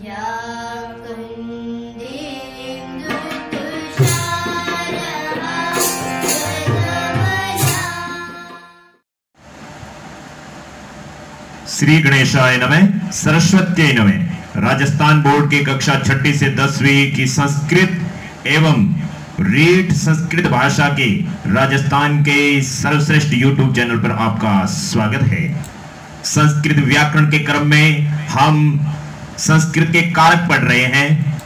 श्री गणेशाय नमः, सरस्वत्यै नमः। राजस्थान बोर्ड की कक्षा 6ठी से 10वीं की संस्कृत एवं रीट संस्कृत भाषा के राजस्थान के सर्वश्रेष्ठ यूट्यूब चैनल पर आपका स्वागत है। संस्कृत व्याकरण के क्रम में हम संस्कृत के कारक पढ़ रहे हैं।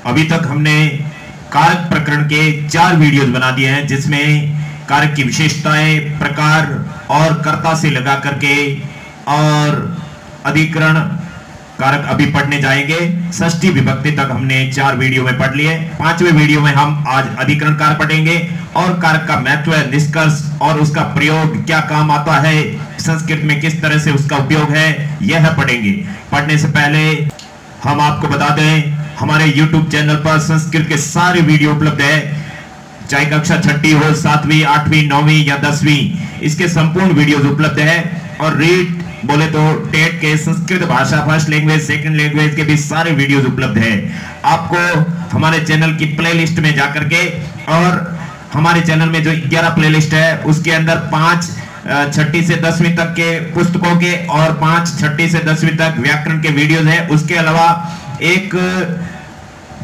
अभी तक हमने कारक प्रकरण के 4 वीडियोस बना दिए हैं, जिसमें कारक की विशेषताएं, प्रकार और कर्ता से लगा करके और अधिकरण कारक अभी पढ़ने जाएंगे। षष्ठी विभक्ति तक हमने 4 वीडियो में पढ़ लिए। 5वें वीडियो में हम आज अधिकरण कारक पढ़ेंगे और कारक का महत्व, निष्कर्ष और उसका प्रयोग, क्या काम आता है, संस्कृत में किस तरह से उसका उपयोग है, यह पढ़ेंगे। पढ़ने से पहले हम आपको बता दें, हमारे YouTube चैनल पर संस्कृत के सारे वीडियो उपलब्ध है। चाहे कक्षा 6ठी हो, 7वीं, 8वीं, 9वीं या 10वीं, इसके संपूर्ण वीडियोस उपलब्ध है। और रीट बोले तो टेट के संस्कृत भाषा फर्स्ट लैंग्वेज, सेकंड लैंग्वेज के भी सारे वीडियोस उपलब्ध है। आपको हमारे चैनल की प्लेलिस्ट में जाकर के, और हमारे चैनल में जो 11 प्लेलिस्ट है उसके अंदर 5 6ठी से 10वीं तक के पुस्तकों के और 5 6ठी से 10वीं तक व्याकरण के वीडियोस है। उसके अलावा एक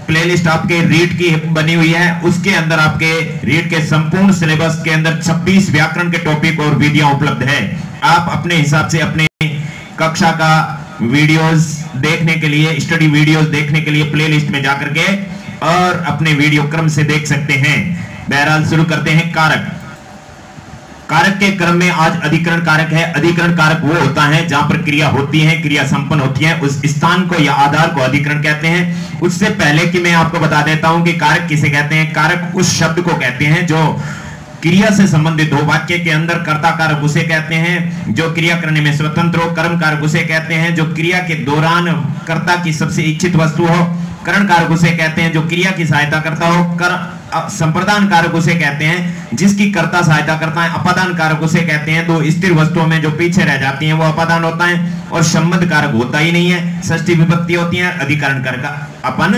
प्लेलिस्ट आपके रीट की बनी हुई है, उसके अंदर आपके रीट के संपूर्ण सिलेबस के अंदर 26 व्याकरण के टॉपिक और विधियां उपलब्ध है। आप अपने हिसाब से अपने कक्षा का वीडियोस देखने के लिए, स्टडी वीडियोस देखने के लिए प्लेलिस्ट में जाकर के और अपने वीडियो क्रम से देख सकते हैं। बहरहाल शुरू करते हैं। कारक। कारक के क्रम में आज अधिकरण कारक है। अधिकरण कारक वो होता है जहां पर क्रिया होती है, क्रिया संपन्न होती है, उस स्थान को या आधार को अधिकरण कहते हैं। उससे पहले कि मैं आपको बता देता हूं कि कारक किसे कहते हैं। कारक उस शब्द को कहते हैं जो क्रिया से संबंधित हो। वाक्य के अंदर कर्ता कारक उसे कहते हैं जो क्रिया करने में स्वतंत्र हो। कर्म कारक उसे कहते हैं जो क्रिया के दौरान कर्ता की सबसे इच्छित वस्तु हो। करण कारक उसे कहते हैं जो क्रिया की सहायता करता हो। संप्रदान कारक उसे कहते हैं जिसकी कर्ता सहायता करता है। अपादान कारक उसे कहते हैं दो स्थिर वस्तुओं में जो पीछे रह जाती हैं वो अपादान होता है। और संबंध कारक होता ही नहीं है, षष्ठी विभक्ति होती है। अधिकरण कारक अपन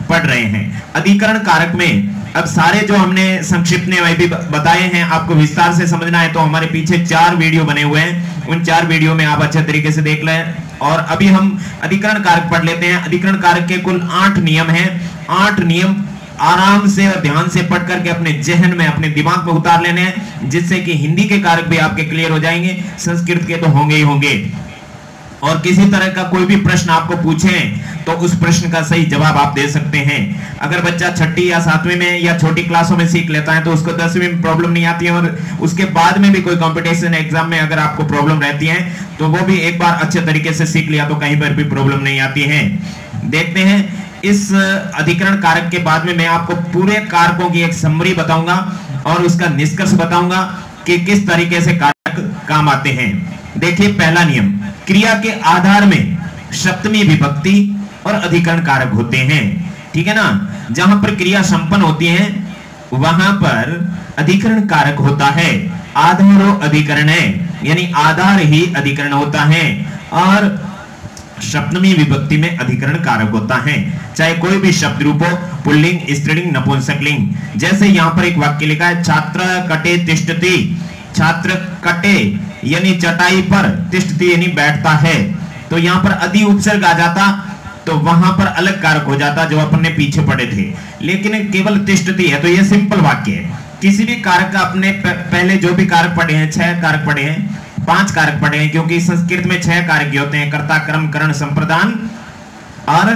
पढ़ रहे हैं। अधिकरण कारक में अब सारे जो हमने संक्षिप्त में भी बताए हैं, आपको विस्तार से समझना है तो हमारे पीछे 4 वीडियो बने हुए हैं। उन 4 वीडियो में आप अच्छे तरीके से देख लें। और अभी हम अधिकरण कारक पढ़ लेते हैं। अधिकरण कारक के कुल 8 नियम हैं। 8 नियम आराम से और ध्यान से पढ़ करके अपने जहन में, अपने दिमाग में उतार लेने हैं, जिससे कि हिंदी के कारक भी आपके क्लियर हो जाएंगे, संस्कृत के तो होंगे ही होंगे। और किसी तरह का कोई भी प्रश्न आपको पूछें तो उस प्रश्न का सही जवाब आप दे सकते हैं। अगर बच्चा 6ठी या 7वीं में या छोटी क्लासों में सीख लेता है तो उसको 10वीं में प्रॉब्लम नहीं आती है। और उसके बाद में भी कोई कंपटीशन एग्जाम में अगर आपको प्रॉब्लम रहती है तो वो भी एक बार अच्छे तरीके से सीख लिया तो कहीं पर भी प्रॉब्लम नहीं आती है। देखते हैं इस अधिकरण कारक के बाद में मैं आपको पूरे कारकों की एक समरी बताऊंगा और उसका निष्कर्ष बताऊंगा कि किस तरीके से कारक काम आते हैं। देखिए, पहला नियम, क्रिया के आधार में सप्तमी विभक्ति और अधिकरण कारक होते हैं। ठीक है ना। जहां पर क्रिया संपन्न होती है वहां पर अधिकरण कारक होता है। आधारो अधिकरण है, यानी आधार ही अधिकरण होता है। और सप्तमी विभक्ति में अधिकरण कारक होता है, चाहे कोई भी शब्द रूप हो, पुल्लिंग, स्त्रीलिंग, नपुंसकलिंग। जैसे यहां पर एक वाक्य लिखा है, छात्र कटे तिष्ठति। छात्र कटे यानी चटाई पर, तिष्ठति यानी बैठता है। तो यहां पर अधि उपसर्ग आ जाता तो वहां पर अलग कारक हो जाता जो अपन ने पीछे पढ़े थे। लेकिन केवल तिष्ठति है तो यह सिंपल वाक्य है। किसी भी कारक का अपने पहले जो भी कारक पढ़े हैं, 6 कारक पढ़े हैं, 5 कारक पढ़े हैं, क्योंकि संस्कृत में 6 कारक होते हैं, कर्ता, कर्म, करण, संप्रदान और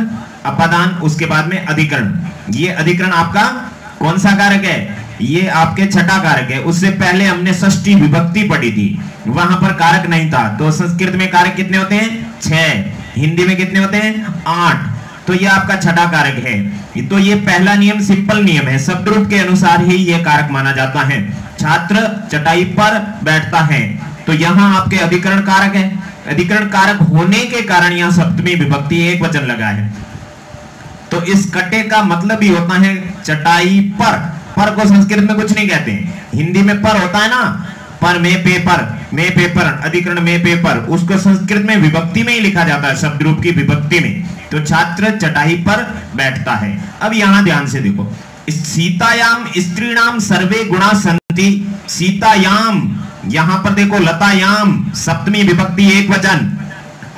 अपादान। उसके बाद में अधिकरण। ये अधिकरण आपका कौन सा कारक है? ये आपके छठा कारक है। उससे पहले हमने षष्ठी विभक्ति पढ़ी थी, वहां पर कारक नहीं था। तो संस्कृत में कारक कितने होते हैं? 6। हिंदी में कितने होते हैं? 8। तो ये आपका छठा कारक है। तो ये पहला नियम सिंपल नियम है, शब्द रूप के अनुसार ही ये कारक माना जाता है। छात्र चटाई पर बैठता है, तो यहां आपके अधिकरण कारक है। अधिकरण कारक होने के कारण यहां सप्तमी विभक्ति एक वचन लगा है। तो इस कटे का मतलब ही होता है चटाई पर। पर को संस्कृत में कुछ नहीं कहते, हिंदी में पर होता है ना, पर में पेपर, में पेपर, अधिकरण में पेपर, उसको संस्कृत में विभक्ति में ही लिखा जाता है, शब्द रूप की विभक्ति में। तो छात्र चटाई पर बैठता है। अब यहां ध्यान से देखो, सीतायाम स्त्रीणाम सर्वे गुणा संति। सीतायाम, यहां पर देखो लतायाम, सप्तमी विभक्ति एक वचन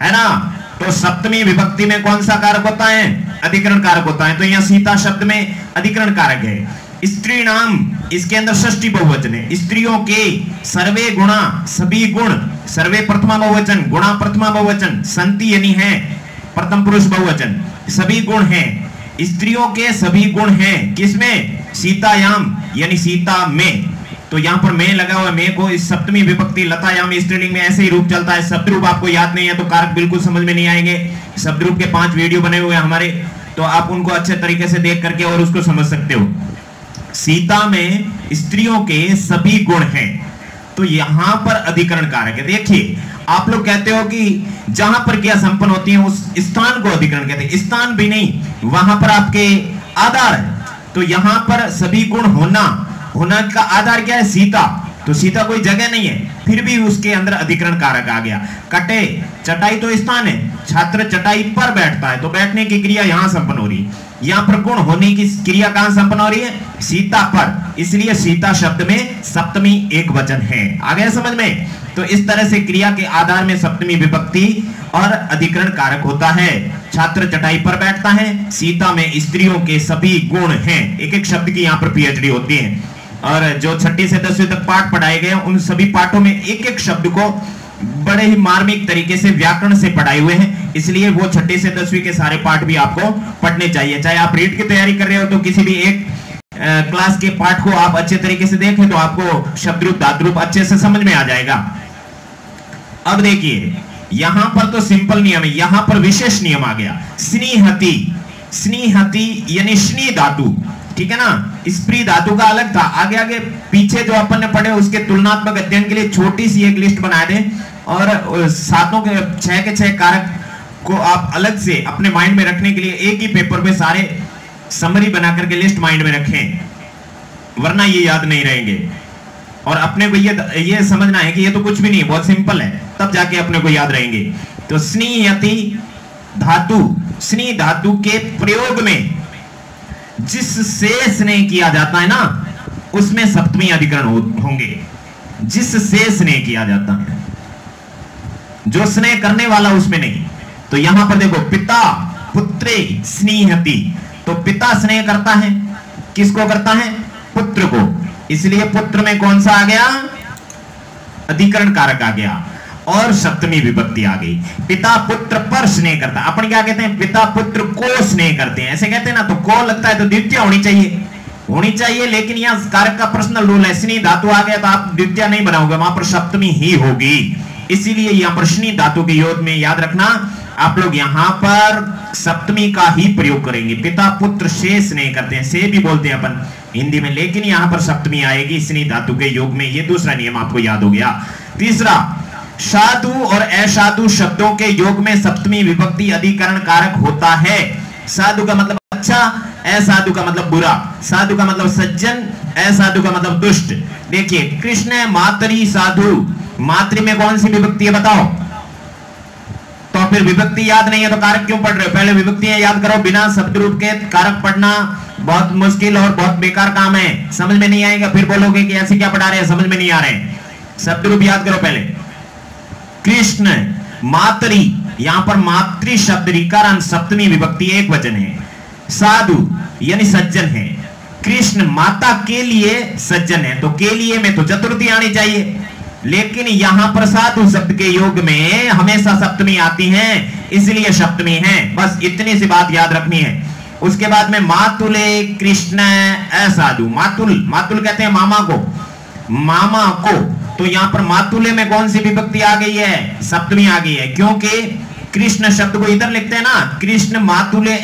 है ना, तो सप्तमी विभक्ति में कौन सा कारक होता है? अधिकरण कारक होता है। तो यहां सीता शब्द में अधिकरण कारक है। स्त्री नाम, इसके अंदर षष्ठी बहुवचन है। स्त्रियों के, सर्वे गुणा, सभी गुण, सर्वे प्रथमा बहुवचन, गुणा प्रथमा बहुवचन, संति यानी है प्रथम पुरुष बहुवचन, सभी गुण हैं। स्त्रियों के सभी गुण हैं किसमें? सीतायाम यानी सीता में। तो यहां पर मैं लगा हुआ, मैं को इस सप्तमी विभक्ति लतायाम स्त्रीलिंग में ऐसे ही रूप चलता है। शब्द रूप आपको याद नहीं है तो कारक बिल्कुल समझ में नहीं आएंगे। शब्द रूप के 5 वीडियो बने हुए हैं हमारे, तो आप उनको अच्छे तरीके से देख करके और उसको समझ सकते हो। सीता में स्त्रियों के सभी गुण हैं, तो यहां पर अधिकरण कारक है। देखिए, आप लोग कहते हो कि जहां पर क्रिया संपन्न होती है उस स्थान को अधिकरण कहते हैं। स्थान भी नहीं, वहां पर आपके आधार है। तो यहां पर सभी गुण होना का आधार क्या है? सीता। तो सीता कोई जगह नहीं है, फिर भी उसके अंदर अधिकरण कारक आ गया। कटे, चटाई तो स्थान है, छात्र चटाई पर बैठता है, तो बैठने की क्रिया यहां संपन्न हो रही है। यहां पर गुण होने की क्रिया कहां संपन्न हो रही है? सीता पर। इसलिए सीता शब्द में सप्तमी एक वचन है। आ गया समझ में? तो इस तरह से क्रिया के आधार में सप्तमी विभक्ति और अधिकरण कारक होता है। छात्र चटाई पर बैठता है, सीता में स्त्रियों के सभी गुण हैं। एक एक शब्द की यहां पर पीएचडी होती है। और जो 6ठी से 10वीं तक पाठ पढ़ाए गए उन सभी पाठों में एक एक शब्द को बड़े ही मार्मिक तरीके से व्याकरण से पढ़ाए हुए हैं। इसलिए वो 6ठी से 10वीं के सारे पाठ भी आपको पढ़ने चाहिए। चाहे आप रीट की तैयारी कर रहे हो तो किसी भी एक क्लास के पाठ को आप अच्छे तरीके से देखें तो आपको शब्द रूप धातु रूप अच्छे से समझ में आ जाएगा। अब देखिए, यहां पर तो सिंपल नियम है, यहां पर विशेष नियम आ गया। स्नेहति, स्नेहति यानी स्नी धातु, ठीक है ना। स्त्री धातु का अलग था। आगे आगे पीछे जो अपन ने पढ़े उसके तुलनात्मक अध्ययन के लिए छोटी सी एक लिस्ट बना दें और सातों के 6 के 6 कारक को आप अलग से अपने माइंड में रखने के लिए एक ही पेपर पे सारे समरी बना करके लिस्ट माइंड में रखें, वरना ये याद नहीं रहेंगे। और अपने को ये समझना है कि ये तो कुछ भी नहीं है, बहुत सिंपल है, तब जाके अपने को याद रहेंगे। तो स्नेहति धातु, स्नेह धातु के प्रयोग में जिससे स्नेह किया जाता है ना, उसमें सप्तमी अधिकरण होंगे। जिससे स्नेह किया जाता है, जो स्नेह करने वाला उसमें नहीं। तो यहां पर देखो, पिता पुत्रे स्नेहति, तो पिता स्नेह करता है, किसको करता है? पुत्र को। इसलिए पुत्र में कौन सा आ गया? अधिकरण कारक आ गया और सप्तमी विभक्ति आ गई। पिता पुत्र पर स्नेह करता है। अपन क्या कहते हैं? पिता पुत्र को स्नेह करते हैं, ऐसे कहते हैं ना। तो को लगता है तो द्वितीय होनी चाहिए, लेकिन यहां कारक का पर्सनल रूल है। स्नेह धातु आ गया तो आप द्वितीय नहीं बनाओगे, वहां पर सप्तमी ही होगी। इसीलिए यहां पर स्नेह धातु के योग में याद रखना, आप लोग यहां पर सप्तमी का ही प्रयोग करेंगे। पिता पुत्र से स्नेह करते हैं, से भी बोलते हैं अपन हिंदी में, लेकिन यहां पर सप्तमी आएगी स्नेह धातु के योग में। ये दूसरा नियम आपको याद हो गया। तीसरा, साधु और असाधु शब्दों के योग में सप्तमी विभक्ति अधिकरण कारक होता है। साधु का मतलब अच्छा, असाधु का मतलब बुरा। साधु का मतलब सज्जन, असाधु का मतलब दुष्ट। देखिए, कृष्ण मातरी साधु, मातृ में कौन सी विभक्ति है बताओ? तो फिर विभक्ति याद नहीं है तो कारक क्यों पढ़ रहे हो? पहले विभक्तियां याद करो। बिना शब्द रूप के कारक पढ़ना बहुत मुश्किल और बहुत बेकार काम है, समझ में नहीं आएगा। फिर बोलोगे कि ऐसे क्या पढ़ा रहे हैं, समझ में नहीं आ रहे हैं। शब्द रूप याद करो पहले। कृष्ण मातरी, यहां पर मातृ शब्द ऋकारांत सप्तमी विभक्ति एक वचन है। साधु यानी सज्जन है। कृष्ण माता के लिए सज्जन है, तो के लिए में तो चतुर्थी आनी चाहिए, लेकिन यहां पर साधु शब्द के योग में हमेशा सप्तमी आती है, इसलिए सप्तमी है। बस इतनी सी बात याद रखनी है। उसके बाद में मातुले कृष्ण असाधु, मातुल कहते हैं मामा को। तो यहां पर मातुले में कौन सी विभक्ति आ गई है? सप्तमी आ गई है, क्योंकि कृष्ण शब्द को इधर लिखते हैं ना, कृष्ण मातुले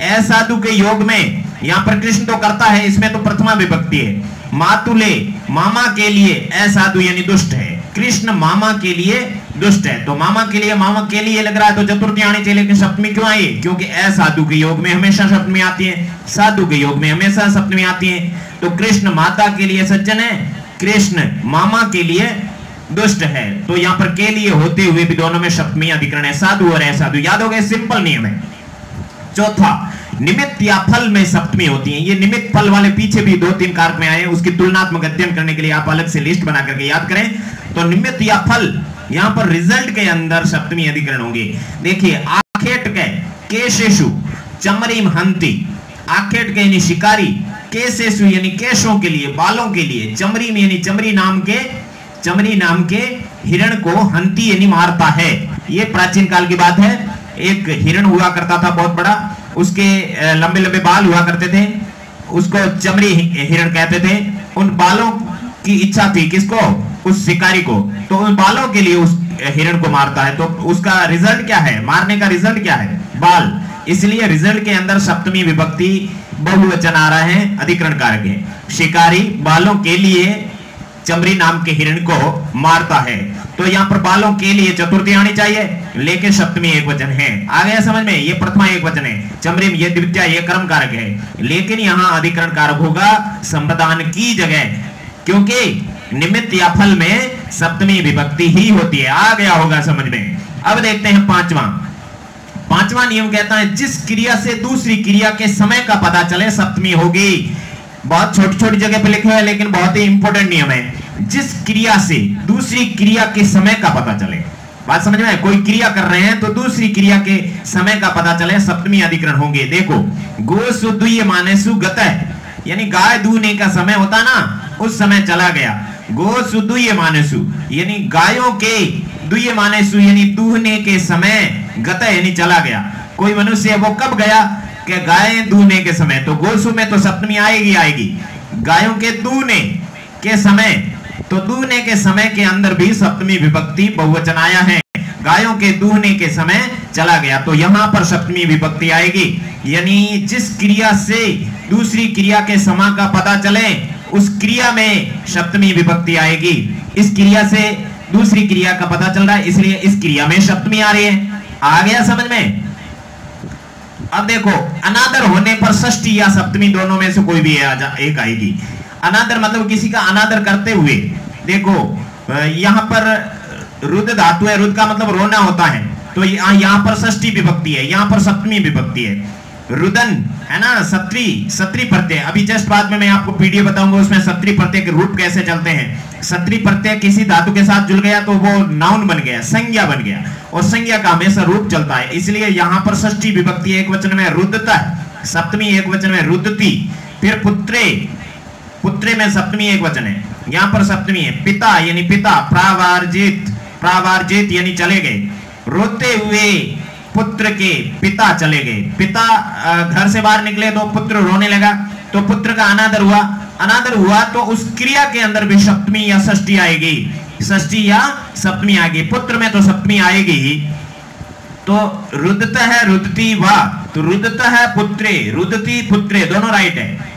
असाधु के योग में यहां पर कृष्ण तो करता है, इसमें तो प्रथमा विभक्ति है। मातुले मामा के लिए, असाधु यानी दुष्ट है। कृष्ण मामा के लिए दुष्ट है, तो मामा के लिए लग रहा है तो चतुर्थी आनी चाहिए, लेकिन सप्तमी क्यों आई? क्योंकि असाधु के योग में हमेशा सप्तमी आती है, साधु के योग में हमेशा सप्तमी आती है। तो कृष्ण माता के लिए सज्जन है, कृष्ण मामा के लिए दुष्ट है। तो यहां पर के लिए होते हुए भी दोनों में सप्तमी अधिकरण है, साधु और असाधु। याद हो गए, सिंपल नियम है। चौथा, निमित्त या फल में सप्तमी होती है। ये निमित्त फल वाले पीछे भी 2-3 कारक में आए हैं, उसकी तुलनात्मक अध्ययन करने के लिए आप अलग से लिस्ट बना करके याद करें। तो निमित्त या फल, यहां पर रिजल्ट के अंदर सप्तमी अधिकरण होंगे। देखिए, आखेट के केशेषु चमरीम हंति, आखेट के यानी शिकारी, केशेषु यानी केशों के लिए, बालों के लिए, चमरीम यानी चमरी नाम के हिरण को हंति यानी मारता है। ये प्राचीन काल की बात है। एक हिरण हुआ करता था बहुत बड़ा, उसके लंबे लंबे बाल हुआ करते थे, उसको चमरी हिरण कहते थे। उन बालों की इच्छा थी किसको? उस शिकारी को। तो उन बालों के लिए उस हिरण को मारता है। तो उसका रिजल्ट क्या है? मारने का रिजल्ट क्या है? बाल। इसलिए रिजल्ट के अंदर सप्तमी विभक्ति बहुवचन आ रहा है, अधिकरण कारक है। शिकारी बालों के लिए चमरी नाम के हिरण को मारता है। तो यहाँ पर बालों के लिए चतुर्थी आनी चाहिए, लेकिन सप्तमी एक वचन है। आ गया समझ में? ये प्रथमा एक वचन है, चमरीम ये द्वितीया, ये कर्म कारक है। लेकिन यहाँ अधिकरण कारक होगा संप्रदान की जगह, क्योंकि निमित्त या फल में सप्तमी विभक्ति ही होती है। आ गया होगा समझ में? अब देखते हैं पांचवा नियम कहता है, जिस क्रिया से दूसरी क्रिया के समय का पता चले सप्तमी होगी। बहुत छोटी छोटी जगह पे लिखे हुए हैं, लेकिन बहुत ही इंपॉर्टेंट नियम है। जिस क्रिया से दूसरी क्रिया के समय का पता चले, बात समझ में? कोई क्रिया कर रहे हैं तो दूसरी क्रिया के समय का पता चले, सप्तमी अधिकरण होंगे। देखो, गो सुदुय मानेसु गतः, यानी गाय दूहने का समय होता ना, उस समय चला गया। गो सुदुय मानेसु यानी गायों के, दुय मानेसु यानी दूहने के समय, गतः यानी चला गया। कोई मनुष्य वो कब गया? कि गायें दूहने के समय। तो गोसु में तो सप्तमी आएगी। गायों के दूहने के समय, तो दूहने के समय के अंदर भी सप्तमी विभक्ति बहुवचन आया है। गायों के दूहने के समय चला गया, तो यहां पर सप्तमी विभक्ति आएगी। यानी जिस क्रिया से दूसरी क्रिया के समय का पता चले, उस क्रिया में सप्तमी विभक्ति आएगी। इस क्रिया से दूसरी क्रिया का पता चल रहा है, इसलिए इस क्रिया में सप्तमी आ रही है। आ गया समझ में? अब देखो, अनादर होने पर षष्ठी या सप्तमी दोनों में से कोई भी एक आएगी। अनादर मतलब किसी का अनादर करते हुए। देखो, यहाँ पर रुद्र धातु है, रुद्र का मतलब रोना होता है, तो यहाँ पर षष्ठी विभक्ति है, यहाँ पर सप्तमी विभक्ति है। रुदन है ना, सत्री प्रत्यय। अभी जस्ट बाद में मैं आपको पीडीएफ बताऊंगा, उसमें सत्री प्रत्यय के रूप कैसे चलते हैं। सत्री प्रत्यय किसी धातु के साथ जुड़ गया तो वो नाउन बन गया, संज्ञा बन गया, और संज्ञा का हमेशा रूप चलता है। इसलिए यहाँ पर षष्ठी विभक्ति एक वचन में रुदता, सप्तमी एक वचन में रुदती। फिर पुत्रे में सप्तमी एक वचन है, यहाँ पर सप्तमी है। पिता यानी पिता, प्रावार्जित यानी चले गए। रोते हुए पुत्र के पिता चले गए। पिता घर से बाहर निकले तो पुत्र रोने लगा, तो पुत्र का अनादर हुआ तो उस क्रिया के अंदर भी सप्तमी या षष्ठी आएगी, षष्ठी या सप्तमी आएगी। पुत्र में तो सप्तमी आएगी ही। तो रुदत है, रुदती वा, तो रुदत है पुत्रे, रुदती पुत्रे, दोनों राइट है।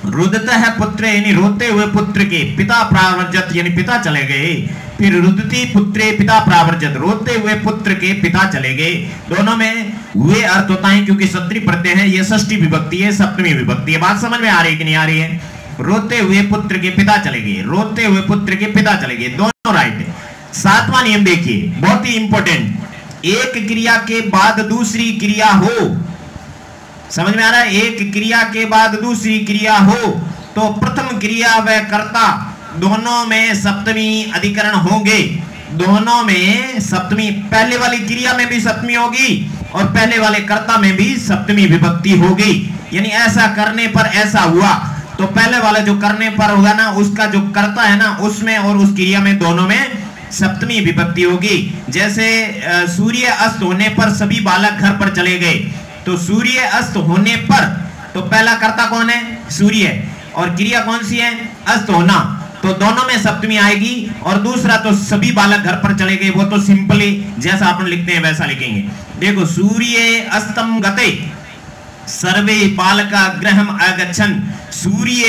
रुदत है पुत्रे यानी रोते हुए पुत्र के, पिता प्रावर्जत यानी पिता चले गए। फिर रुदती पुत्रे पिता प्रावर्जत, रोते हुए पुत्र के पिता चले गए। दोनों में हुए अर्थ होता है, क्योंकि सत्री प्रत्यय है, ये षष्ठी विभक्ति है, सप्तमी विभक्ति है। बात समझ में आ रही है कि नहीं आ रही है? रोते हुए पुत्र के पिता चले गए, रोते हुए पुत्र के पिता चले गए, दोनों राइट है। सातवां नियम देखिए, बहुत ही इंपॉर्टेंट। एक क्रिया के बाद दूसरी क्रिया हो, समझ में आ रहा है? एक क्रिया के बाद दूसरी क्रिया हो तो प्रथम क्रिया व कर्ता दोनों में सप्तमी अधिकरण होंगे। दोनों में सप्तमी, पहले वाली क्रिया में भी सप्तमी होगी और पहले वाले कर्ता में भी सप्तमी विभक्ति होगी। यानी ऐसा करने पर ऐसा हुआ, तो पहले वाला जो करने पर होगा ना, उसका जो कर्ता है ना, उसमें और उस क्रिया में दोनों में सप्तमी विभक्ति होगी। जैसे सूर्य अस्त होने पर सभी बालक घर पर चले गए, तो सूर्य अस्त होने पर तो पहला कर्ता कौन है? सूर्य, और क्रिया कौन सी है? अस्त होना। तो दोनों में सप्तमी आएगी। और दूसरा तो सभी बालक घर पर चले गए, वो तो सिंपली जैसा अपन लिखते हैं वैसा लिखेंगे। देखो, सूर्य अस्तम गते सर्वे बालका गृहम अगच्छन। सूर्य,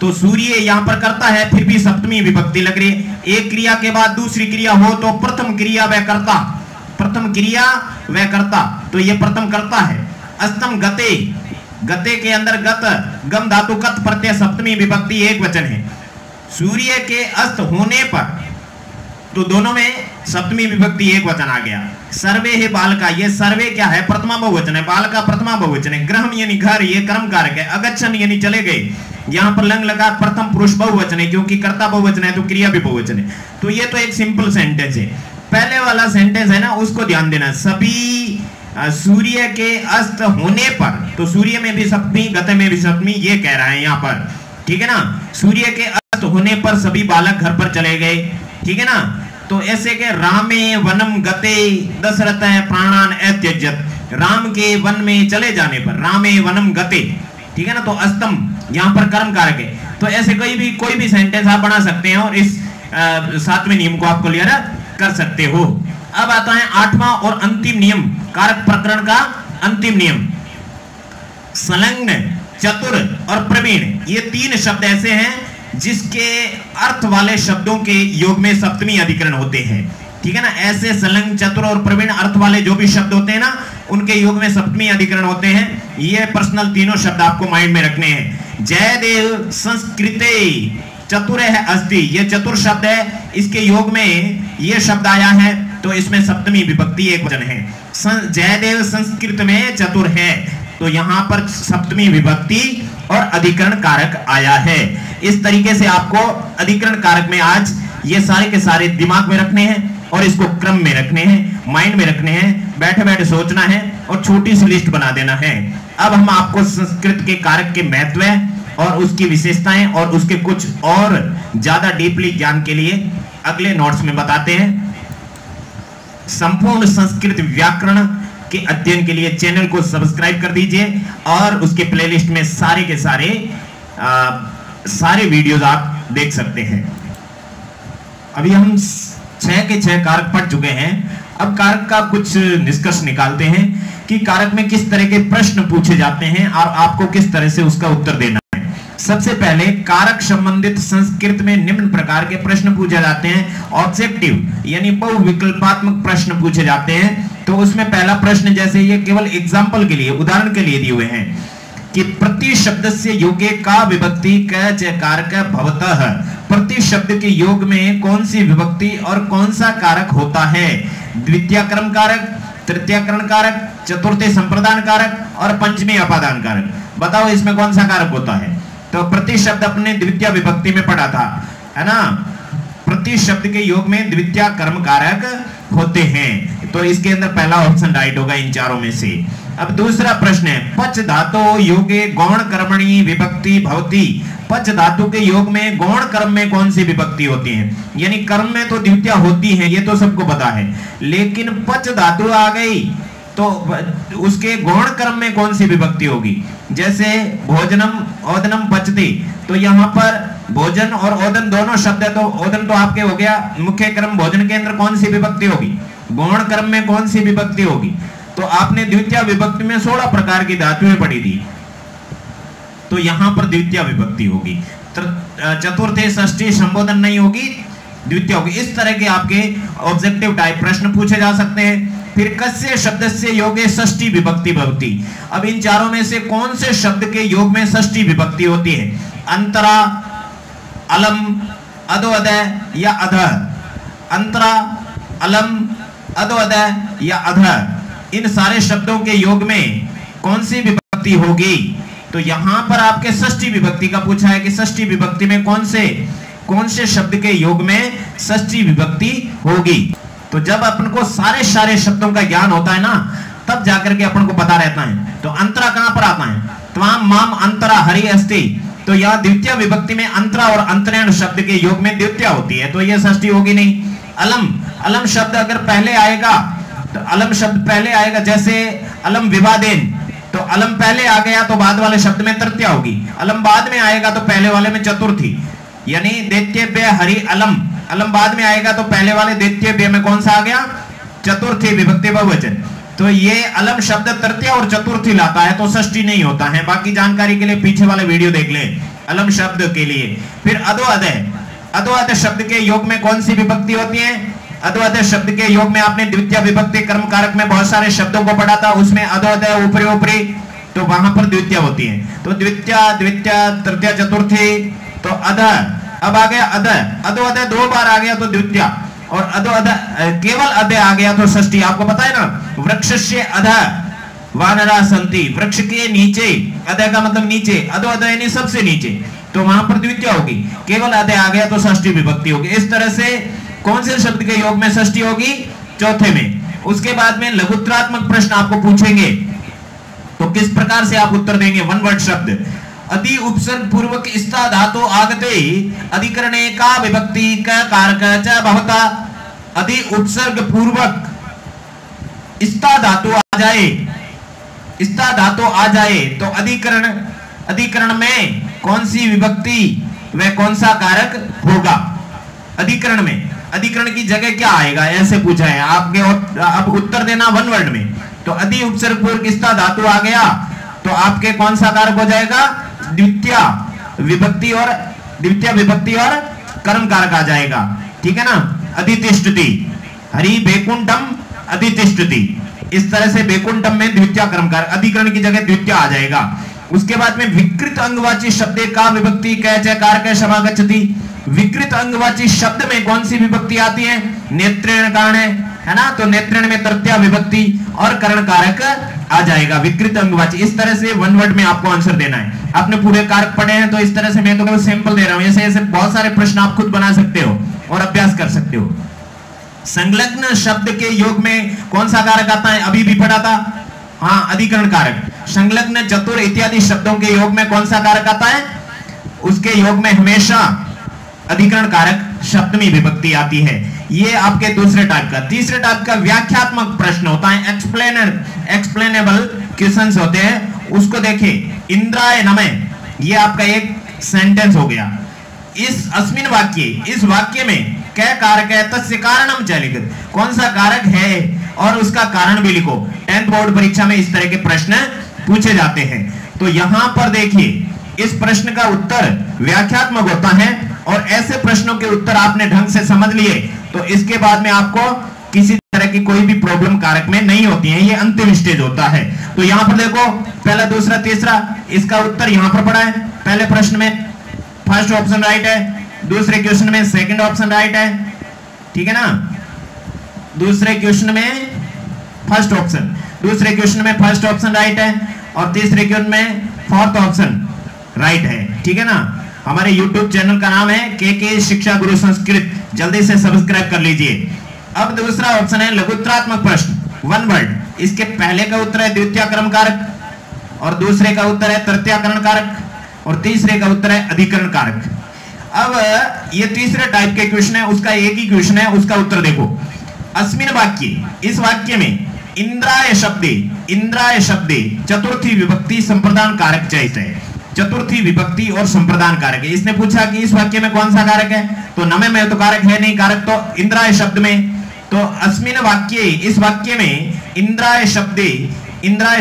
तो सूर्य यहां पर करता है, फिर भी सप्तमी विभक्ति लग रही है। एक क्रिया के बाद दूसरी क्रिया हो तो प्रथम क्रिया व कर्ता, प्रथम क्रिया व कर्ता, तो ये प्रथम कर्ता है। अस्तम गते, गते के अंदर गत, गम धातु कत प्रत्यय, सप्तमी विभक्ति एक वचन है। सूर्य के अस्त होने पर, तो दोनों में सप्तमी विभक्ति एक वचन आ गया। सर्वे है बालका, ये सर्वे क्या है? प्रथमा बहुवचन है। बालका प्रथमा बहुवचन है। गृहम यानी घर, ये कर्म कारक है। अगच्छन यानी चले गए, यहाँ पर लंग लगा, प्रथम पुरुष बहुवचन है क्योंकि कर्ता बहुवचन है तो क्रिया भी बहुवचन है। तो ये तो एक सिंपल सेंटेंस है। पहले वाला सेंटेंस है ना, उसको ध्यान देना। सभी सूर्य के अस्त होने पर, तो सूर्य में भी सप्तमी, गते में भी सप्तमी, ये कह रहा है यहाँ पर, ठीक है ना। सूर्य के अस्त होने पर सभी बालक घर पर चले गए, ठीक है ना। तो ऐसे के रामे वनम गते दशरथ प्राणान अत्यजत, राम के वन में चले जाने पर, रामे वनम गते, ठीक है ना। तो अस्तम यहाँ पर कर्म कारक है। तो ऐसे कोई भी सेंटेंस आप बना सकते हैं और इस 7वें नियम को आप क्लियर कर सकते हो। अब आता है 8वां और अंतिम नियम, कारक प्रकरण का अंतिम नियम। संलग्न, चतुर और प्रवीण, ये 3 शब्द ऐसे हैं जिसके अर्थ वाले शब्दों के योग में सप्तमी अधिकरण होते हैं, ठीक है ना। ऐसे संलग्न, चतुर और प्रवीण अर्थ वाले जो भी शब्द होते हैं ना, उनके योग में सप्तमी अधिकरण होते हैं। ये पर्सनल तीनों शब्द आपको माइंड में रखने हैं। जयदेव संस्कृते चतुर है अस्ति, ये चतुर शब्द है, इसके योग में ये शब्द आया है तो इसमें सप्तमी विभक्ति एक वचन है। जयदेव संस्कृत में चतुर है, तो यहां पर सप्तमी विभक्ति और अधिकरण कारक आया है। इस तरीके से आपको अधिकरण कारक में आज ये सारे के सारे दिमाग में रखने हैं और इसको क्रम में रखने हैं, माइंड में रखने हैं, बैठे बैठे सोचना है और छोटी सी लिस्ट बना देना है। अब हम आपको संस्कृत के कारक के महत्व और उसकी विशेषताएं और उसके कुछ और ज्यादा डीपली ज्ञान के लिए अगले नोट्स में बताते हैं। संपूर्ण संस्कृत व्याकरण के अध्ययन के लिए चैनल को सब्सक्राइब कर दीजिए और उसके प्लेलिस्ट में सारे के सारे वीडियोस आप देख सकते हैं। अभी हम 6 के 6 कारक पढ़ चुके हैं। अब कारक का कुछ निष्कर्ष निकालते हैं कि कारक में किस तरह के प्रश्न पूछे जाते हैं और आपको किस तरह से उसका उत्तर देना है। सबसे पहले कारक संबंधित संस्कृत में निम्न प्रकार के प्रश्न पूछे जाते हैं। ऑब्जेक्टिव यानी बहुविकल्पात्मक प्रश्न पूछे जाते हैं। तो उसमें पहला प्रश्न, जैसे ये केवल एग्जाम्पल के लिए, उदाहरण के लिए दिए हुए हैं कि प्रति शब्द से योगे का विभक्ति क कारक भवतः, प्रति शब्द के योग में कौन सी विभक्ति और कौन सा कारक होता है? द्वितीय क्रम कारक, तृतीय क्रम कारक, चतुर्थी संप्रदान कारक और पंचमी अपादान कारक। बताओ इसमें कौन सा कारक होता है? तो प्रति शब्द अपने द्वितीय विभक्ति में पढ़ा था, है ना। प्रति शब्द के योग में द्वितीय कर्म कारक होते हैं, तो इसके अंदर पहला ऑप्शन राइट होगा इन चारों में से। अब दूसरा प्रश्न है, पच धातु योगे गौण कर्मणि विभक्ति भवति, पच धातु के योग में गौण कर्म में कौन सी विभक्ति होती है? यानी कर्म में तो द्वितीय होती है, ये तो सबको पता है, लेकिन पच धातु आ गई तो उसके गौण कर्म में कौन सी विभक्ति होगी? जैसे भोजनम ओदनम पचती, तो यहाँ पर भोजन और ओदन दोनों शब्द है, तो ओदन तो आपके हो गया मुख्य क्रम, भोजन के अंदर कौन सी विभक्ति होगी? गौण कर्म में कौन सी विभक्ति होगी? तो आपने द्वितीय विभक्ति में 16 प्रकार की धातुएं पढ़ी थी, तो यहां पर द्वितीय विभक्ति होगी। चतुर्थी षष्ठी संबोधन नहीं होगी, द्वितीय होगी। इस तरह के आपके ऑब्जेक्टिव टाइप प्रश्न पूछे जा सकते हैं। फिर कस्य शब्द से योगे षष्ठी विभक्ति भवति, अब इन चारों में से कौन से शब्द के योग में षष्ठी विभक्ति होती है? अंतरा, अलम, अधोअदय या अधः? अंतरा, अलम, अधोअदय या अधः, इन सारे शब्दों के योग में कौन सी विभक्ति होगी? तो यहां पर आपके षष्ठी विभक्ति का पूछा है कि षष्ठी विभक्ति में कौन से शब्द के योग में षष्ठी विभक्ति होगी। तो जब अपन को सारे शब्दों का ज्ञान होता है ना, तब जाकर के अपन को पता रहता है। तो अंतरा कहां पर आता है? त्वाम माम अंतरा हरि अस्ति, तो यह द्वितीय विभक्ति में अंतरा और अंतरयण शब्द के योग में द्वितीय होती है, तो यह षष्ठी होगी नहीं। अलम, अलम शब्द अगर पहले आएगा, तो अलम शब्द पहले आएगा, जैसे अलम विवादेन, तो अलम पहले आ गया तो बाद वाले शब्द में तृतीय होगी। अलम बाद में आएगा तो पहले वाले में चतुर्थी, यानी दैत्यव्य हरि अलम, अलम बाद में आएगा तो पहले वाले दैत्यव्य में कौन सा आ गया? चतुर्थी विभक्ति बहुवचन। तो ये अलम शब्द तृतीय और चतुर्थी लाता है, तो षष्ठी नहीं होता है। बाकी जानकारी के लिए पीछे वाले वीडियो देख लें अलम शब्द के लिए। फिर अधोअदय, अधोअदय शब्द के योग में कौन सी विभक्ति होती है? अधोअदय शब्द के योग में आपने द्वितीय विभक्ति कर्म कारक में बहुत सारे शब्दों को पढ़ा था, उसमें अधोअदय ऊपरी ऊपरी, तो वहां पर द्वितीय होती है। तो द्वितीय, तृतीय, चतुर्थी, तो अधः। अब आ गया अधः, अधोअधः 2 बार आ गया तो द्वितीय। और अधो अध केवल अध आ गया तो षष्ठी। आपको पता है ना, वृक्षस्य अधः वानरा संति, वृक्ष के नीचे, अधः का मतलब नीचे, अधो अध यानी सबसे नीचे, तो वहां पर द्वितीय होगी। केवल अध आ गया तो षष्ठी विभक्ति होगी। इस तरह से कौन से शब्द के योग में षष्ठी होगी? चौथे में। उसके बाद में लघुत्तरात्मक प्रश्न आपको पूछेंगे तो किस प्रकार से आप उत्तर देंगे? वन वर्ड शब्द। अधि उपसर्ग पूर्वक स्था धातु आगते अधिकरणे का विभक्ति का कारक च भवता। अधि उपसर्ग पूर्वक स्था धातु आ जाए, स्था धातु आ जाए तो अधिकरण में कौन सी विभक्ति व कौन सा कारक होगा? अधिकरण में, अधिकरण की जगह क्या आएगा, ऐसे पूछा है आपके। अब उत्तर देना वन वर्ड में। तो अधि उपसर्ग पूर्वक स्था धातु आ गया तो आपके कौन सा कारक हो जाएगा? द्वितीय विभक्ति और कर्म कारक आ जाएगा। ठीक है ना। अधितिष्ठति, हरि बैकुंठम अधितिष्ठति, इस तरह से बैकुंठम में द्वितीय कर्म कारक, अधिकरण की जगह द्वितीय आ जाएगा। उसके बाद में विकृत अंगवाची शब्द का विभक्ति कैच कारक समागच्छति। विकृत अंगवाची शब्द में कौन सी विभक्ति आती है? नेत्रेण कारण है ना, तो नेत्रेण में तृतीय विभक्ति और करण कारक आ जाएगा, विकृत अंगवाची। इस तरह से वन वर्ड में आपको आंसर देना है। आपने पूरे कारक पढ़े हैं तो इस तरह से मैं तो केवल सैंपल दे रहा हूं, ऐसे ऐसे बहुत सारे प्रश्न आप खुद बना सकते हो और अभ्यास कर सकते हो। संलग्न शब्द के योग में कौन सा कारक आता है? अभी भी पढ़ा था, हाँ, अधिकरण कारक। संलग्न, चतुर इत्यादि शब्दों के योग में कौन सा कारक आता है? उसके योग में हमेशा अधिकरण कारक सप्तमी विभक्ति आती है। ये आपके दूसरे टाइप का। तीसरे टाइप का व्याख्यात्मक प्रश्न होता है, एक्सप्लेनेबल क्वेश्चंस होते हैं। उसको देखिए, इंद्राय नमः, ये आपका एक सेंटेंस हो गया। इस अस्मिन वाक्य, इस वाक्य में क्या कारक है? तस्य कारणम च लिखित, कौन सा कारक है और उसका कारण भी लिखो। 10th बोर्ड परीक्षा में इस तरह के प्रश्न पूछे जाते हैं। तो यहां पर देखिए, इस प्रश्न का उत्तर व्याख्यात्मक होता है और ऐसे प्रश्नों के उत्तर आपने ढंग से समझ लिए तो इसके बाद में आपको किसी तरह की कोई भी प्रॉब्लम कारक में नहीं होती है। ये अंतिम स्टेज होता है। तो यहां पर देखो, पहला, दूसरा, तीसरा, इसका उत्तर यहां पर पड़ा है। पहले प्रश्न में फर्स्ट ऑप्शन राइट है, दूसरे क्वेश्चन में सेकंड ऑप्शन राइट है। ठीक है ना। दूसरे क्वेश्चन में फर्स्ट ऑप्शन, दूसरे क्वेश्चन में फर्स्ट ऑप्शन राइट है और तीसरे क्वेश्चन में फोर्थ ऑप्शन राइट है। ठीक है ना। हमारे YouTube चैनल का नाम है के शिक्षा गुरु संस्कृत, जल्दी से सब्सक्राइब कर लीजिए। अब दूसरा ऑप्शन है लघुत्तरात्मक प्रश्न, वन वर्ड। इसके पहले का उत्तर है द्वितीय कर्म कारक और दूसरे का उत्तर है तृतीय करण कारक और तीसरे का उत्तर है अधिकरण कारक। अब ये तीसरे टाइप के क्वेश्चन है, उसका एक ही क्वेश्चन है, उसका उत्तर देखो। अस्मिन वाक्य, इस वाक्य में इंद्राय शब्दे चतुर्थी विभक्ति संप्रदान कारक चाहिए है। चतुर्थी विभक्ति और संप्रदान कारक है। इसने पूछा कि इस वाक्य में कौन सा कारक है, तो नमे में तो कारक है नहीं, कारक तो इंद्राय शब्द में। तो अस्मिन वाक्ये, इस वाक्य में इंद्राय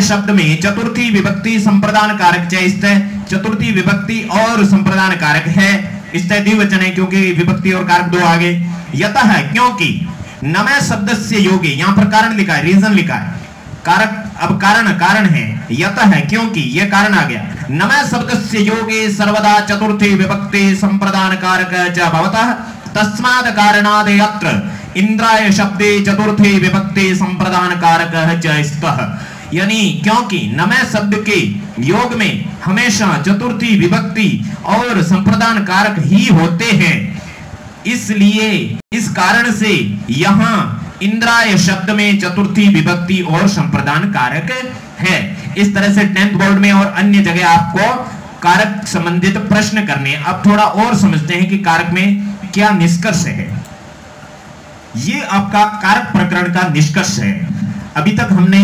शब्द में चतुर्थी विभक्ति संप्रदान कारक चाहिए। चतुर्थी विभक्ति और संप्रदान कारक है, इससे द्विवचन है क्योंकि विभक्ति और कारक दो आगे। यतः है क्योंकि नमे शब्द से योगी, यहां पर कारण लिखा है, रीजन लिखा है। कारक, अब कारण है, यतः है क्योंकि, ये कारण आ गया। नमे शब्द से योगे सर्वदा चतुर्थी विभक्ति संप्रदान कारक च भवतः तस्मात् कारणात् यत्र इंद्राय शब्दे चतुर्थी विभक्ति संप्रदान कारक च स्तः। यानी क्योंकि नमे शब्द के योग में हमेशा चतुर्थी विभक्ति और संप्रदान कारक ही होते हैं, इसलिए इस कारण से यहां इंद्राय शब्द में चतुर्थी विभक्ति और संप्रदान कारक है। इस तरह से 10th बोर्ड में और अन्य जगह आपको कारक संबंधित प्रश्न करने। अब थोड़ा और समझते हैं कि कारक में क्या निष्कर्ष है। ये आपका कारक प्रकरण का निष्कर्ष है। अभी तक हमने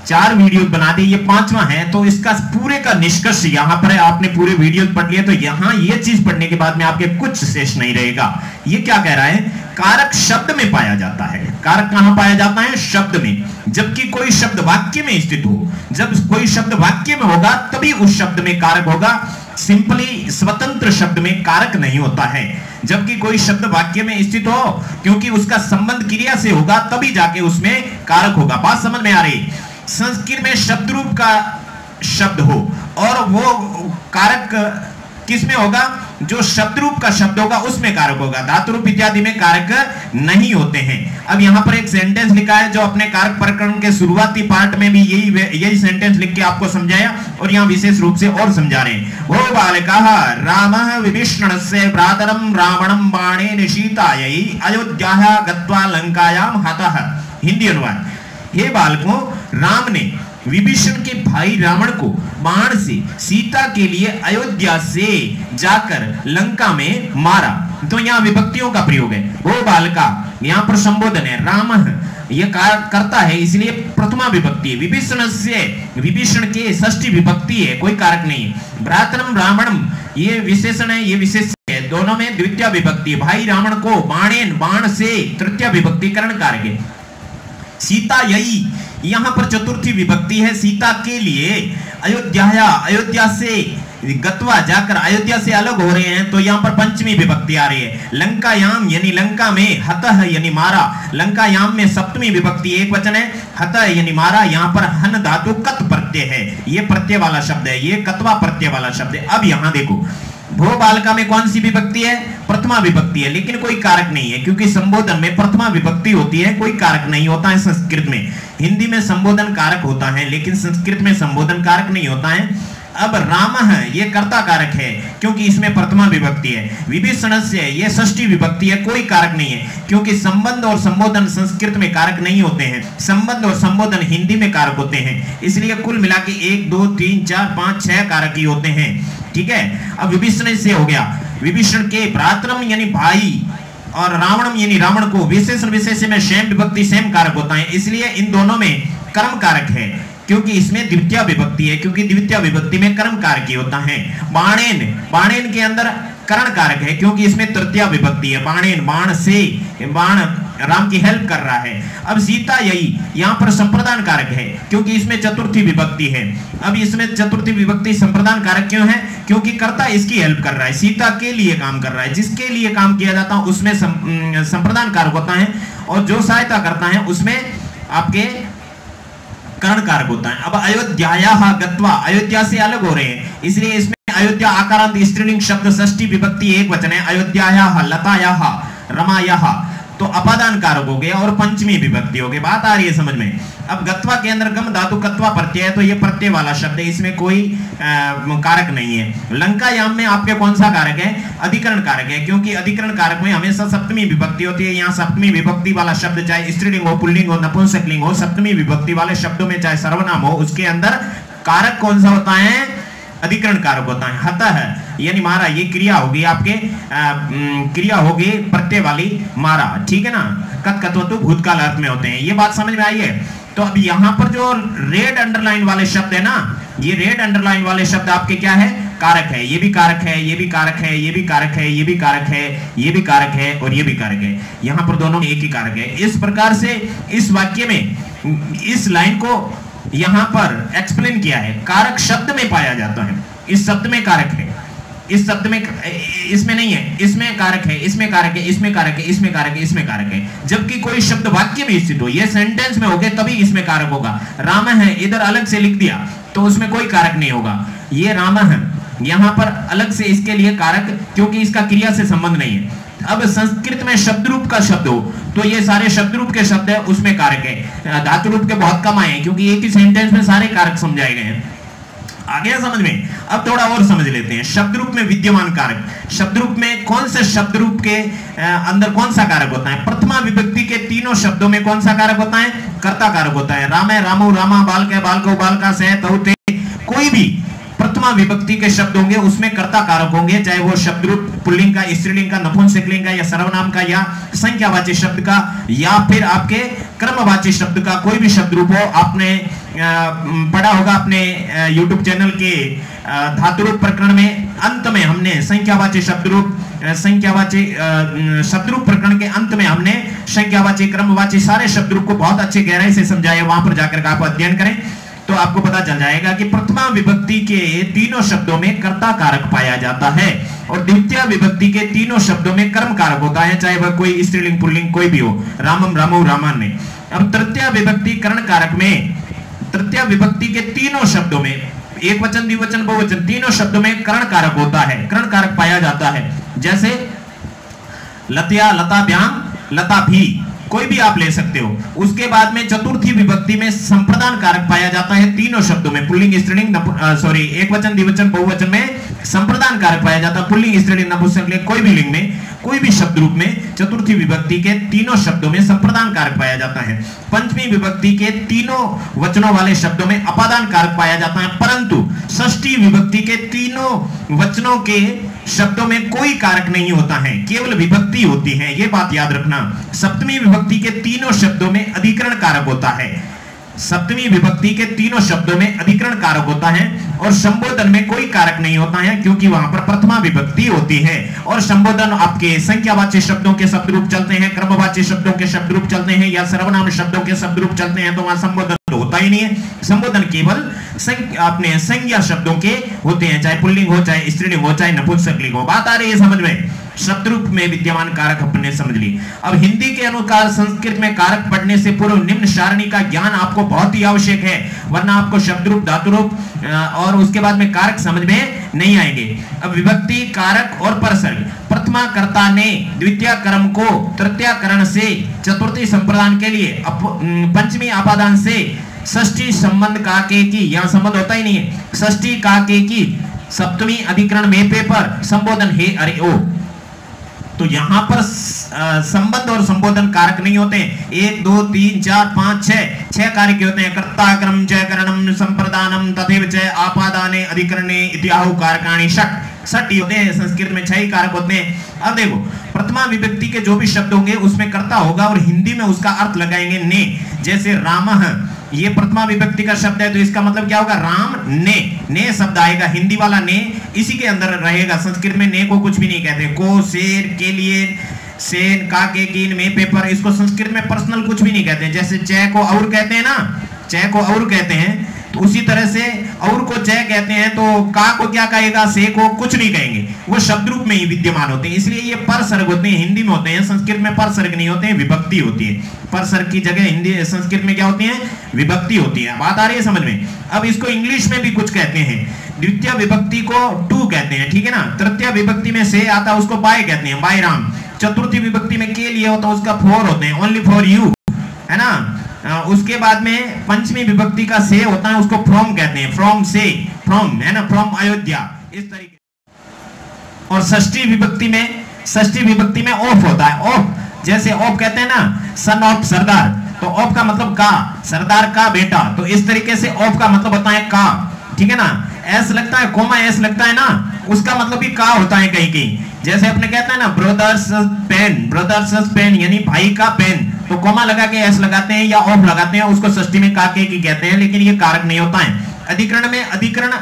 4 वीडियो बना दी, ये 5वां है, तो इसका पूरे का निष्कर्ष यहां पर है। आपने पूरे वीडियो पढ़ लिए तो यहां ये चीज पढ़ने के बाद में आपके कुछ शेष नहीं रहेगा। ये क्या कह रहा है? कारक शब्द में पाया जाता है। कारक कहां पाया जाता है? शब्द में। जबकि कोई शब्द वाक्य में स्थित हो, जब कोई शब्द वाक्य में होगा तभी उस शब्द में कारक होगा। सिंपली स्वतंत्र शब्द में कारक नहीं होता है। जबकि कोई शब्द वाक्य में स्थित हो, क्योंकि उसका संबंध क्रिया से होगा तभी जाके उसमें कारक होगा। बात समझ में आ रही? संस्कृत में शब्द रूप का शब्द हो और वो कारक किस में होगा? जो शब्द रूप का शब्द होगा उसमें कारक होगा, धातु रूप इत्यादि में कारक नहीं होते हैं। अब यहां पर एक सेंटेंस लिखा है जो अपने कारक प्रकरण के शुरुआती पार्ट में भी यही सेंटेंस लिख के आपको समझाया और यहां विशेष रूप से और समझा रहे हैं। वो बालकः रामः विभीषणस्य भ्रातरं रावणं बाणेन सीतायै अयोध्याया गत्वा लंकायां हतः। हिंदी अनुवाद, हे बालकों, राम ने विभीषण के भाई रावण को बाण से सीता के लिए अयोध्या से जाकर लंका में मारा। तो यहाँ विभक्तियों का प्रयोग है। वो बालका यहाँ पर संबोधन है, राम ये करता है इसलिए प्रथमा विभक्ति है। विभीषण से, विभीषण के षष्ठी विभक्ति है, कोई कारक नहीं है। भ्रातरम रावणम ये विशेषण है, ये विशेषण है, दोनों में द्वितीय विभक्ति है। भाई रावण को बाणेन, बाण से तृतीय विभक्ति करण कारक है। सीता यही यहां पर चतुर्थी विभक्ति है, सीता के लिए। अयोध्या, अयोध्या से गत्वा जाकर अयोध्या से अलग हो रहे हैं तो यहां पर पंचमी विभक्ति आ रही है। लंकायाम यानी लंका में, हतः यानी मारा, लंकायाम में सप्तमी विभक्ति एक वचन है, हतः यानी मारा। यहां पर हन धातु कत प्रत्यय है, ये प्रत्यय वाला शब्द है, ये कत्वा प्रत्यय वाला शब्द है। अब यहां देखो, भो बालका में कौन सी विभक्ति है? प्रथमा विभक्ति है, लेकिन कोई कारक नहीं है क्योंकि संबोधन में प्रथमा विभक्ति होती है, कोई कारक नहीं होता है। संस्कृत में, हिंदी में संबोधन कारक होता है लेकिन संस्कृत में संबोधन कारक नहीं होता है। अब राम है ये कर्ता कारक है क्योंकि इसमें प्रथमा विभक्ति है। विभीषण से ये षष्ठी विभक्ति है, कोई कारक नहीं है क्योंकि संबंध और संबोधन संस्कृत में कारक नहीं होते हैं, संबंध और संबोधन हिंदी में कारक होते हैं। इसलिए कुल मिला के 1 2 3 4 5 6 कारक ही होते हैं। ठीक है, अब विभीषण से हो गया, विभीषण के भ्रातरम यानी भाई और रावणम यानी रावण को विशेषण विशेषण में सेम विभक्ति सेम कारक होता है, इसलिए इन दोनों में कर्म कारक है क्योंकि इसमें द्वितीय विभक्ति है, क्योंकि द्वितीय विभक्ति में कर्म कारक ही होता है। बाणेन, बाणेन के अंदर करण कारक है क्योंकि इसमें तृतीय विभक्ति है। बाणेन, बाण से, बाण राम की हेल्प कर रहा है। अब सीता यही यहाँ पर संप्रदान कारक है क्योंकि इसमें चतुर्थी विभक्ति है। अब इसमें चतुर्थी विभक्ति संप्रदान कारक क्यों है? क्योंकि कर्ता इसकी हेल्प कर रहा है, सीता के लिए काम कर रहा है, जिसके लिए काम किया जाता है उसमें संप्रदान कारक होता है और जो सहायता करता है उसमें आपके करण कारक होता है। अब अयोध्याया गत्वा, अयोध्या से अलग हो रहे हैं इसलिए इसमें अयोध्या आकारांत स्त्रीलिंग शब्द षष्ठी विभक्ति एक वचन है। अयोध्याया, लताया, रमाया, तो अपादान कारक हो गया और पंचमी विभक्ति हो गई। बात आ रही है समझ में? अब गत्वा के अंदर गम धातु कत्वा प्रत्यय है तो ये प्रत्यय वाला शब्द है, इसमें कोई कारक नहीं है। लंकायाम में आपके कौन सा कारक है? अधिकरण कारक है क्योंकि अधिकरण कारक में हमेशा सप्तमी विभक्ति होती है। यहाँ सप्तमी विभक्ति वाला शब्द चाहे स्त्रीलिंग हो, पुल्लिंग हो, नपुंसकलिंग हो, सप्तमी विभक्ति वाले शब्दों में चाहे सर्वनाम हो, उसके अंदर कारक कौन सा होता है? अधिकरण कारक होता है। हतः यानी मारा, ये क्रिया होगी आपके, क्रिया होगी प्रत्यय वाली मारा, ठीक है ना। कत कत्वतु भूतकाल अर्थ में होते हैं, ये बात समझ में आई है? तो अब यहाँ पर जो रेड अंडरलाइन वाले शब्द है ना, ये रेड अंडरलाइन वाले शब्द आपके क्या है? कारक है। ये भी कारक है, ये भी कारक है, ये भी कारक है, ये भी कारक है, ये भी कारक है और ये भी कारक है। यहाँ पर दोनों में एक ही कारक है। इस प्रकार से इस वाक्य में इस लाइन को यहां पर एक्सप्लेन किया है। कारक शब्द में पाया जाता है, इस शब्द में कारक है, इस शब्द में, इसमें नहीं है, इसमें कारक है, इसमें कारक है, इसमें कारक है, इसमें कारक है, इसमें कारक है। जबकि कोई शब्द वाक्य में स्थित हो, ये सेंटेंस में हो गए तभी इसमें कारक होगा। राम है इधर अलग से लिख दिया तो उसमें कोई कारक नहीं होगा। ये राम है यहां पर अलग से इसके लिए कारक, क्योंकि इसका क्रिया से संबंध नहीं है। अब संस्कृत में शब्द रूप का शब्द हो तो ये सारे शब्द रूप के शब्द है उसमें कारक है। धातु रूप के बहुत कम आए हैं क्योंकि एक ही सेंटेंस में सारे कारक समझाए गए हैं। आ गया समझ में? अब थोड़ा और समझ लेते हैं। शब्द रूप में विद्यमान कारक, शब्द रूप में कौन से शब्द रूप के अंदर कौन सा कारक होता है? प्रथमा विभक्ति के तीनों शब्दों में कौन सा कारक होता है? कर्ता कारक होता है। राम है, रामो, रामा, बालक, बालको, बालका, सह, तौ, ते, कोई भी प्रथमा विभक्ति के शब्द होंगे उसमें कर्ता कारक होंगे, चाहे वो शब्द रूप पुल्लिंग का, स्त्रीलिंग का, नपुंसकलिंग का या सर्वनाम का या संख्यावाची शब्द का या फिर आपके क्रमवाची शब्द का, कोई भी शब्द रूप हो। आपने पढ़ा होगा अपने YouTube चैनल के धातु रूप प्रकरण में अंत में हमने संख्यावाची शब्द रूप, संख्यावाची शब्द रूप प्रकरण के अंत में हमने संख्यावाची, क्रमवाची सारे शब्द रूप को बहुत अच्छे गहराई से समझाया। वहां पर जाकर आप अध्ययन करें तो आपको पता चल जाएगा कि प्रथमा विभक्ति के तीनों शब्दों में कर्ता कारक पाया जाता है और द्वितीय विभक्ति के तीनों शब्दों में कर्म कारक होता है, चाहे वह कोई स्त्रीलिंग पुल्लिंग कोई भी हो। रामम, रामो, रामान में। अब तृतीय विभक्ति करण कारक में तृतीय विभक्ति के तीनों शब्दों में एक वचन, द्विवचन, बहुवचन तीनों शब्दों में करण कारक होता है, करण कारक पाया जाता है। जैसे लतया, लताभ्याम, लता भी, कोई भी आप ले सकते हो। उसके बाद में चतुर्थी विभक्ति में संप्रदान कारक पाया जाता है तीनों शब्दों में, पुल्लिंग, स्त्रीलिंग, एक वचन, द्विवचन, बहुवचन में संप्रदान कारक पाया जाता है। पुल्लिंग, स्त्रीलिंग, नपुंसकलिंग, कोई भी लिंग में, कोई भी शब्द रूप में चतुर्थी विभक्ति के तीनों शब्दों में संप्रदान कारक पाया जाता है। पंचमी विभक्ति के तीनों वचनों वाले शब्दों में अपादान कारक पाया जाता है, परंतु षष्ठी विभक्ति के तीनों वचनों के शब्दों में कोई कारक नहीं होता है, केवल विभक्ति होती है, यह बात याद रखना। सप्तमी विभक्ति के तीनों शब्दों में अधिकरण कारक होता है, सप्तमी विभक्ति के तीनों शब्दों में अधिकरण कारक होता है, और संबोधन में कोई कारक नहीं होता है क्योंकि वहां पर प्रथमा विभक्ति होती है। और संबोधन आपके संख्यावाची शब्दों के शब्द रूप चलते हैं, क्रमवाची शब्दों के शब्द रूप चलते हैं, या सर्वनाम शब्दों के शब्द रूप चलते हैं, तो वहां संबोधन होता ही नहीं है। संबोधन केवल अपने संज्ञा शब्दों के होते हैं, चाहे पुल्लिंग हो, चाहे स्त्रीलिंग हो, चाहे नपुंसकलिंग हो। बात आ रही है समझ में? शब्द रूप में विद्यमान कारक अपने समझ ली। अब हिंदी के अनुसार संस्कृत में कारक पढ़ने से पूर्व निम्न सारणी का ज्ञान आपको बहुत ही आवश्यक है, वरना आपको शब्द रूप, धातु रूप और उसके बाद में कारक समझ में नहीं आएंगे। अब विभक्ति, कारक और परसर्ग। प्रथमा कर्ता ने द्वितीय कर्म को तृतीय करण से चतुर्थी संप्रदान के लिए, पंचमी अपादान से षष्ठी संबंध काके की, यहां संबंध होता ही नहीं है, षष्ठी काके की, सप्तमी अधिकरण में पेपर संबोधन हे अरे ओ। तो यहां पर संबंध और संबोधन कारक नहीं होते हैं। 1 2 3 4 5 6 कारक होते हैं। कर्ता, क्रम, च, करणम, संप्रदानम, तथैव च, आपादाने, अधिकरणे इत्याहु कारकाणि षट् होते हैं। संस्कृत में 6 कारक होते हैं। अब देखो, प्रथमा विभक्ति के जो भी शब्द होंगे उसमें कर्ता होगा और हिंदी में उसका अर्थ लगाएंगे ने। जैसे रामः, ये प्रथमा विभक्ति का शब्द है तो इसका मतलब क्या होगा? राम ने, ने शब्द आएगा, हिंदी वाला ने इसी के अंदर रहेगा। संस्कृत में ने को कुछ भी नहीं कहते। को, शेर, के लिए, सेन, काके, कीन, में, पेपर, इसको संस्कृत में पर्सनल कुछ भी नहीं कहते। जैसे च को और कहते हैं ना, च को और कहते हैं, तो उसी तरह से और को च कहते हैं तो का को क्या कहेगा? से को कुछ नहीं कहेंगे, वो शब्द रूप में ही विद्यमान होते हैं। इसलिए ये परसर्ग होते हैं, हिंदी में होते हैं। संस्कृत में परसर्ग नहीं होते हैं, विभक्ति होती है। परसर्ग की जगह हिंदी संस्कृत में क्या होती है? विभक्ति होती है। बात आ रही है समझ में? अब इसको इंग्लिश में भी कुछ कहते हैं। द्वितीय विभक्ति को टू कहते हैं, ठीक है ना। तृतीय विभक्ति में से आता है उसको बाय कहते हैं, बाय राम। चतुर्थी विभक्ति में के लिए होता है उसका फॉर होते हैं, ओनली फॉर यू, है ना। उसके बाद में पंचमी विभक्ति का से होता है, उसको फ्रॉम कहते हैं, फ्रॉम से, फ्रॉम, है ना, फ्रॉम अयोध्या, इस तरीके। और षष्ठी विभक्ति में ऑफ होता है, ऑफ। जैसे ऑफ कहते हैं ना, सन ऑफ सरदार, तो ऑफ का मतलब का, सरदार का बेटा, तो इस तरीके से ऑफ का मतलब होता है का, ठीक है ना। एस लगता है, कोमा एस लगता है ना, उसका मतलब भी का होता है कहीं कहीं। जैसे अपने कहते हैं ना ब्रदर्स पेन, ब्रदर्स पेन यानी भाई का पेन, तो कोमा लगा के एस लगाते हैं या ऑफ लगाते हैं, उसको षष्ठी में काके की कहते हैं, लेकिन ये कारक नहीं होता है। अधिकरण में, अधिकरण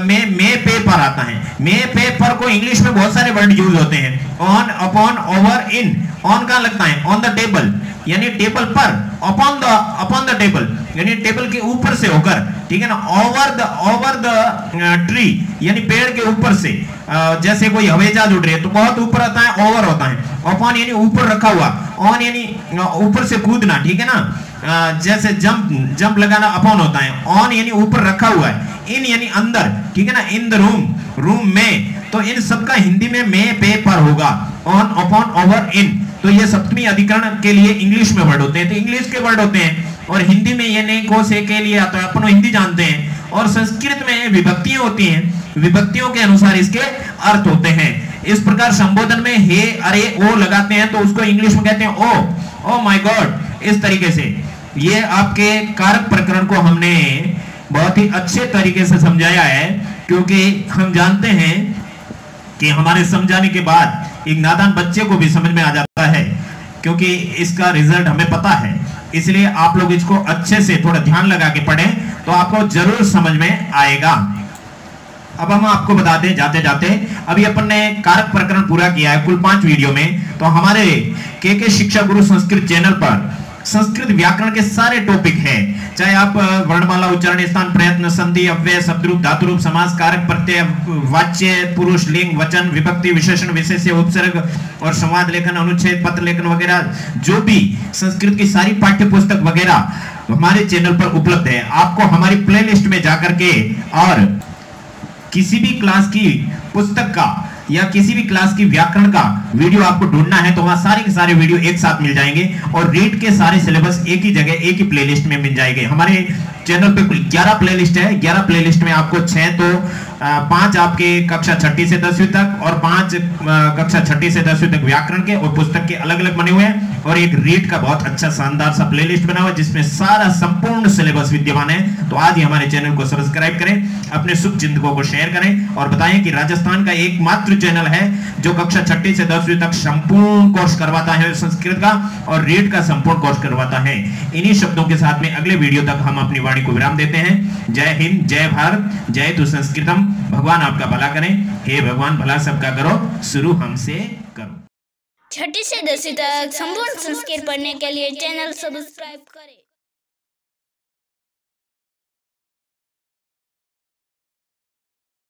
में पेपर आता है। में पेपर को इंग्लिश में बहुत सारे वर्ड यूज होते हैं। On, upon, over, in. On का लगता है ऑन द टेबल यानी टेबल पर, अपॉन द टेबल यानी टेबल के ऊपर से होकर, ठीक है ना। ओवर द ट्री यानी पेड़ के ऊपर से, जैसे कोई हवाई जहाज उड़ रही है तो बहुत ऊपर आता है, ओवर होता है। अपॉन यानी ऊपर रखा हुआ, ऑन यानी ऊपर से कूदना, ठीक है ना। जैसे जंप लगाना अपॉन होता है। ऑन यानी ऊपर रखा हुआ है। इन यानी अंदर, ठीक है ना। इन द रूम, रूम में, तो इन सबका हिंदी में पेपर होगा। ऑन, अपॉन, ओवर, इन, तो ये सप्तमी अधिकरण के लिए इंग्लिश में वर्ड होते हैं, तो इंग्लिश के वर्ड होते हैं। और हिंदी में ये ने, को, से के लिए आता है, अपन हिंदी जानते हैं। और संस्कृत में विभक्तियां होती हैं, विभक्तियों के अनुसार इसके अर्थ होते हैं। इस प्रकार संबोधन में हे, अरे, ओ लगाते हैं तो उसको इंग्लिश में कहते हैं ओ माय गॉड, इस तरीके से। ये आपके कारक प्रकरण को हमने बहुत ही अच्छे तरीके से समझाया है, क्योंकि हम जानते हैं कि हमारे समझाने के बाद एक नादान बच्चे को भी समझ में आ जाता है, क्योंकि इसका रिजल्ट हमें पता है। इसलिए आप लोग इसको अच्छे से थोड़ा ध्यान लगा के पढ़ें तो आपको जरूर समझ में आएगा। अब हम आपको बता दें जाते जाते, अभी अपन ने कारक प्रकरण पूरा किया है कुल 5 वीडियो में। तो हमारे के शिक्षा गुरु संस्कृत चैनल पर संस्कृत व्याकरण के सारे टॉपिक हैं, चाहे आप वर्णमाला, उच्चारण, स्थान, प्रयत्न, संधि, अव्यय, शब्दरूप, धातुरूप, समास, कारक, प्रत्यय, वाच्य, पुरुष, लिंग, वचन, विभक्ति, विशेषण, विशेष्य, उपसर्ग और संवाद लेखन, अनुच्छेद, पत्र लेखन वगैरह, जो भी संस्कृत की सारी पाठ्य पुस्तक वगैरह हमारे चैनल पर उपलब्ध है। आपको हमारी प्लेलिस्ट में जाकर के और किसी भी क्लास की पुस्तक का या किसी भी क्लास की व्याकरण का वीडियो आपको ढूंढना है तो वहां सारे के सारे वीडियो एक साथ मिल जाएंगे और रीड के सारे सिलेबस एक ही जगह एक ही प्लेलिस्ट में मिल जाएंगे। हमारे चैनल पे कुल 11 प्लेलिस्ट है। 11 प्लेलिस्ट में आपको 6 तो 5 आपके कक्षा 6ठी से 10वीं तक और 5 कक्षा 6ठी से 10वीं तक व्याकरण के और पुस्तक के अलग अलग बने हुए हैं और एक रीड का बहुत अच्छा शानदार सा प्लेलिस्ट बना हुआ है जिसमें सारा संपूर्ण सिलेबस विद्यमान है। तो आज ही हमारे चैनल को सब्सक्राइब करें, अपने शुभ चिंतकों को शेयर करें और बताएं कि राजस्थान का एकमात्र चैनल है जो कक्षा 6ठी से 10वीं तक संपूर्ण कोर्स करवाता है संस्कृत का और रीड का संपूर्ण कोर्स करवाता है। इन्हीं शब्दों के साथ में अगले वीडियो तक हम अपनी वाणी को विराम देते हैं। जय हिंद, जय भारत, जय तु संस्कृतम। भगवान आपका भला करें। हे भगवान भला सबका करो, शुरू हमसे करो। 6ठी से 10वीं तक संपूर्ण संस्कृत पढ़ने के लिए चैनल सब्सक्राइब करें।